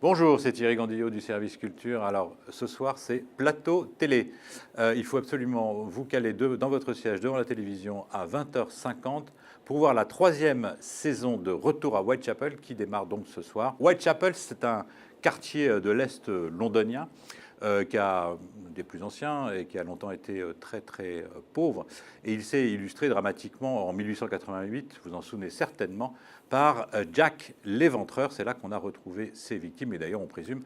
Bonjour, c'est Thierry Gandillot du service culture. Alors ce soir, c'est plateau télé. Il faut absolument vous caler dans votre siège devant la télévision à 20h50 pour voir la troisième saison de Retour à Whitechapel qui démarre donc ce soir. Whitechapel, c'est un quartier de l'Est londonien qui a des plus anciens et qui a longtemps été très pauvre. Et il s'est illustré dramatiquement en 1888, vous en souvenez certainement, par Jack l'Éventreur. C'est là qu'on a retrouvé ses victimes et d'ailleurs on présume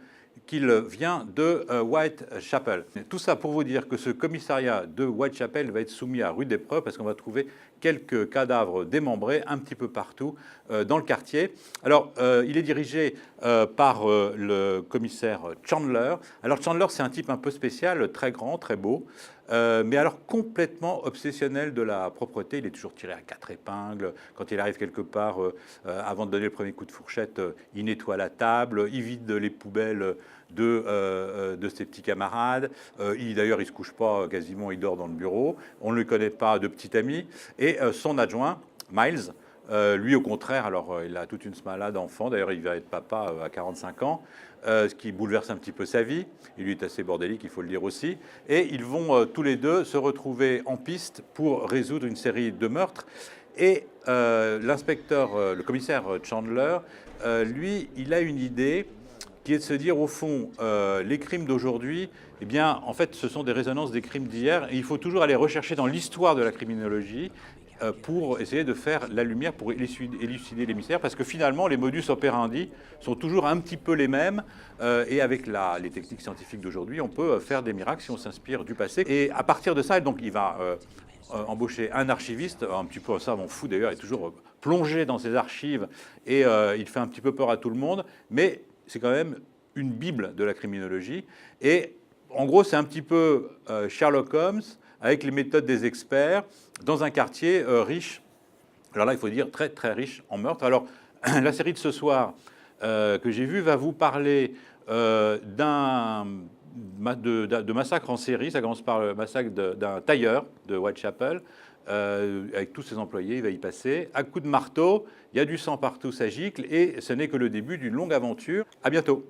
qu'il vient de Whitechapel. Tout ça pour vous dire que ce commissariat de Whitechapel va être soumis à rude épreuve parce qu'on va trouver quelques cadavres démembrés un petit peu partout dans le quartier. Alors, il est dirigé par le commissaire Chandler. Alors, Chandler, c'est un type un peu spécial, très grand, très beau, mais alors complètement obsessionnel de la propreté. Il est toujours tiré à 4 épingles. Quand il arrive quelque part, avant de donner le premier coup de fourchette, il nettoie la table, il vide les poubelles de ses petits camarades. D'ailleurs, il ne se couche pas quasiment, il dort dans le bureau. On ne le connaît pas de petit ami. Et son adjoint, Miles, lui, au contraire, alors il a toute une smala d'enfant. D'ailleurs, il va être papa à 45 ans, ce qui bouleverse un petit peu sa vie. Il lui est assez bordélique, il faut le dire aussi. Et ils vont tous les deux se retrouver en piste pour résoudre une série de meurtres. Et l'inspecteur, le commissaire Chandler, lui, il a une idée qui est de se dire, au fond, les crimes d'aujourd'hui, eh bien, en fait, ce sont des résonances des crimes d'hier. Et il faut toujours aller rechercher dans l'histoire de la criminologie pour essayer de faire la lumière, pour élucider les mystères, parce que finalement, les modus operandi sont toujours un petit peu les mêmes, et avec les techniques scientifiques d'aujourd'hui, on peut faire des miracles si on s'inspire du passé. Et à partir de ça, donc, il va embaucher un archiviste, un petit peu ça m'en fout d'ailleurs, il est toujours plongé dans ses archives, et il fait un petit peu peur à tout le monde, mais c'est quand même une bible de la criminologie. Et en gros, c'est un petit peu Sherlock Holmes avec les méthodes des experts dans un quartier riche. Alors là, il faut dire très riche en meurtres. Alors, la série de ce soir que j'ai vue va vous parler de massacre en série. Ça commence par le massacre d'un tailleur de Whitechapel. Avec tous ses employés, il va y passer. À coups de marteau, il y a du sang partout, ça gicle, et ce n'est que le début d'une longue aventure. À bientôt.